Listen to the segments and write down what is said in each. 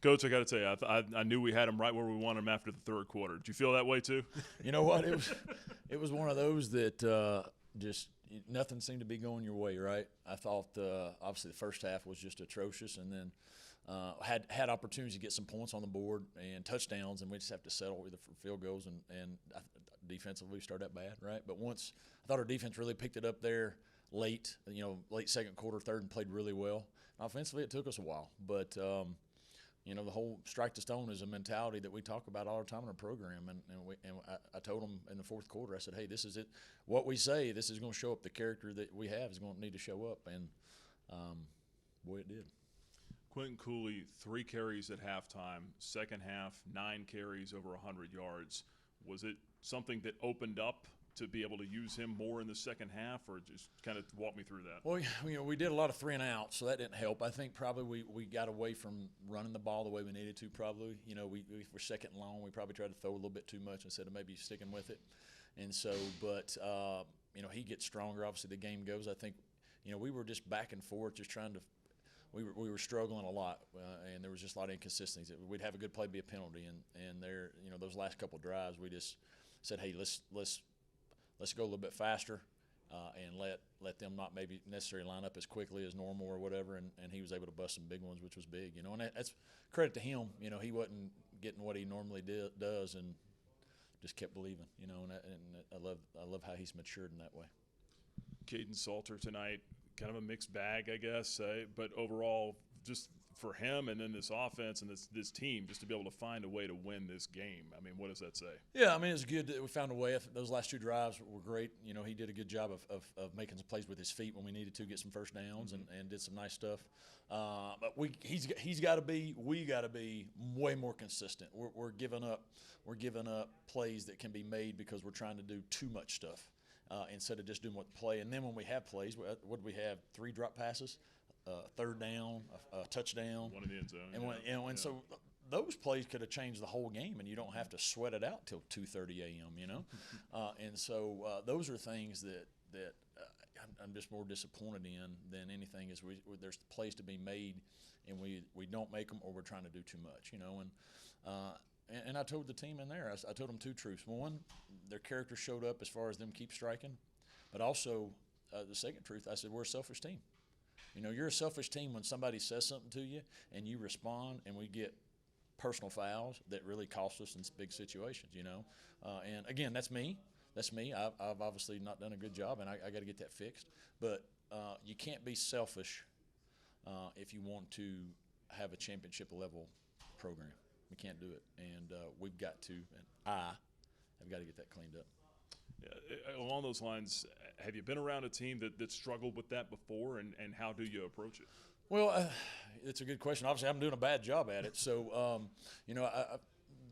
Coach, I got to tell you, I knew we had him right where we wanted him after the third quarter. Did you feel that way too? You know what? It was one of those that just nothing seemed to be going your way, right? I thought obviously the first half was just atrocious, and then had opportunities to get some points on the board and touchdowns, and we just have to settle either for field goals and defensively we started that bad, right? But once I thought our defense really picked it up there late, late second quarter, third, and played really well. Offensively, it took us a while, but the whole strike to stone is a mentality that we talk about all the time in our program. And I told them in the fourth quarter, I said, hey, this is it. What we say, this is going to show up. The character that we have is going to need to show up. And, boy, it did. Quentin Cooley, 3 carries at halftime. Second half, 9 carries over 100 yards. Was it something that opened up to be able to use him more in the second half, or just kind of walk me through that? Well, we did a lot of 3 and outs, so that didn't help. I think probably we got away from running the ball the way we needed to. Probably, we were second and long. We probably tried to throw a little bit too much instead of maybe sticking with it. And so, but he gets stronger. Obviously, the game goes. I think, we were just back and forth, just trying to. We were struggling a lot, and there was just a lot of inconsistencies. We'd have a good play be a penalty, and there, those last couple of drives, we just said, hey, let's go a little bit faster and let them not maybe necessarily line up as quickly as normal or whatever. And he was able to bust some big ones, which was big, And that's credit to him. He wasn't getting what he normally does, and just kept believing. And I love how he's matured in that way. Caden Salter tonight, kind of a mixed bag, I guess. But overall, just for him and then this offense and this team, just to be able to find a way to win this game. I mean, what does that say? Yeah, it's good that we found a way. Those last 2 drives were great. He did a good job of making some plays with his feet when we needed to get some first downs, and did some nice stuff. But we got to be way more consistent. We're giving up plays that can be made because we're trying to do too much stuff instead of just doing what play. And then when we have plays, what do we have? 3 drop passes. Third down, a touchdown, one in the end zone, and so those plays could have changed the whole game, and you don't have to sweat it out till 2:30 a.m. And so those are things that I'm just more disappointed in than anything. Is there's plays to be made, and we don't make them, or we're trying to do too much, And I told the team in there, I told them 2 truths. One, their character showed up as far as them keep striking, but also the second truth, I said we're a selfish team. You're a selfish team when somebody says something to you and you respond, and we get personal fouls that really cost us in big situations, And, again, that's me. I've obviously not done a good job, and I got to get that fixed. But you can't be selfish if you want to have a championship-level program. We can't do it, and we've got to, and I've got to get that cleaned up. Yeah, along those lines, have you been around a team that struggled with that before, and how do you approach it? Well, it's a good question. Obviously, I'm doing a bad job at it. So,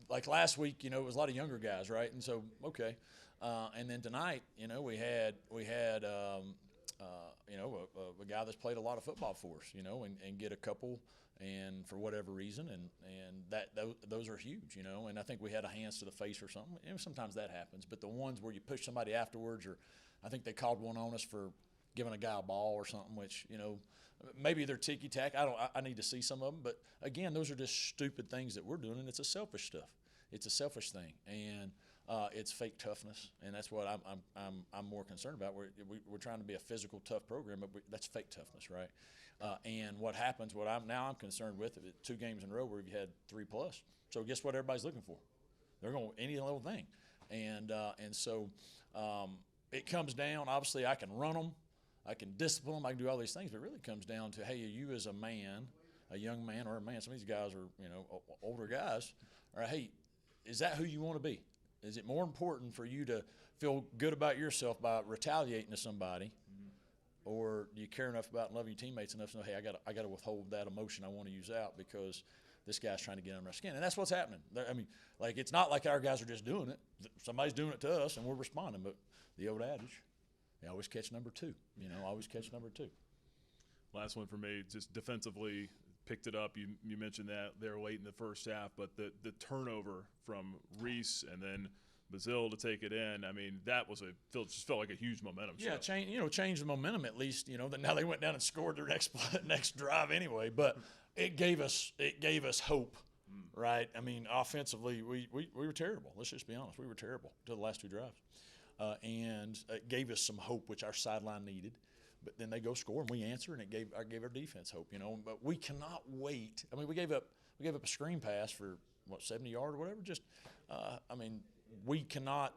like last week, it was a lot of younger guys, right? And so, okay. And then tonight, we had a guy that's played a lot of football for us, and get a couple, and for whatever reason, and those are huge, And I think we had a hands to the face or something. Sometimes that happens, but the ones where you push somebody afterwards, or I think they called one on us for giving a guy a ball or something, which maybe they're ticky-tack. I need to see some of them, but again, those are just stupid things that we're doing, and it's a selfish stuff. It's a selfish thing, and it's fake toughness, and that's what I'm more concerned about. We're trying to be a physical, tough program, but that's fake toughness, right? And what happens? What I'm concerned with, 2 games in a row where we've had 3+. So guess what? Everybody's looking for. They're going any little thing, and so it comes down. Obviously, I can run them, I can discipline them, I can do all these things, but it really comes down to, hey, you as a man, a young man or a man. Some of these guys are older guys. Or hey, is that who you want to be? Is it more important for you to feel good about yourself by retaliating to somebody, or do you care enough about loving your teammates enough to know, hey, I got to withhold that emotion I want to use out because this guy's trying to get under our skin, and that's what's happening. It's not like our guys are just doing it. Somebody's doing it to us, and we're responding. But the old adage, you always catch number 2. Always catch number 2. Last one for me, just defensively. Picked it up. You mentioned that there late in the first half, but the turnover from Reese and then Bazille to take it in. That was just felt like a huge momentum. Yeah, change the momentum at least. That now they went down and scored their next drive anyway. But it gave us hope, right? I mean, offensively, we were terrible. Let's just be honest, we were terrible until the last two drives, and it gave us some hope, which our sideline needed. But then they go score and we answer, and it gave our defense hope, you know. But we cannot wait. I mean, we gave up a screen pass for 70 yards or whatever. Just, I mean, we cannot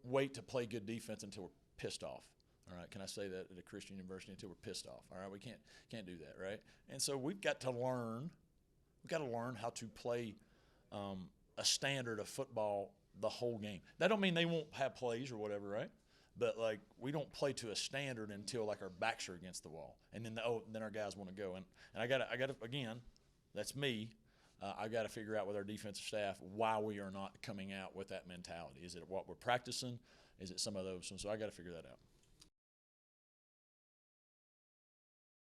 wait to play good defense until we're pissed off. All right, can I say that at a Christian university until we're pissed off? All right, we can't do that, right? And so we've got to learn. We've got to learn how to play a standard of football the whole game. That don't mean they won't have plays or whatever, right? But like we don't play to a standard until like our backs are against the wall, and then then our guys want to go. And I got to again, that's me. I got to figure out with our defensive staff why we are not coming out with that mentality. Is it what we're practicing? Is it some of those? And so I got to figure that out.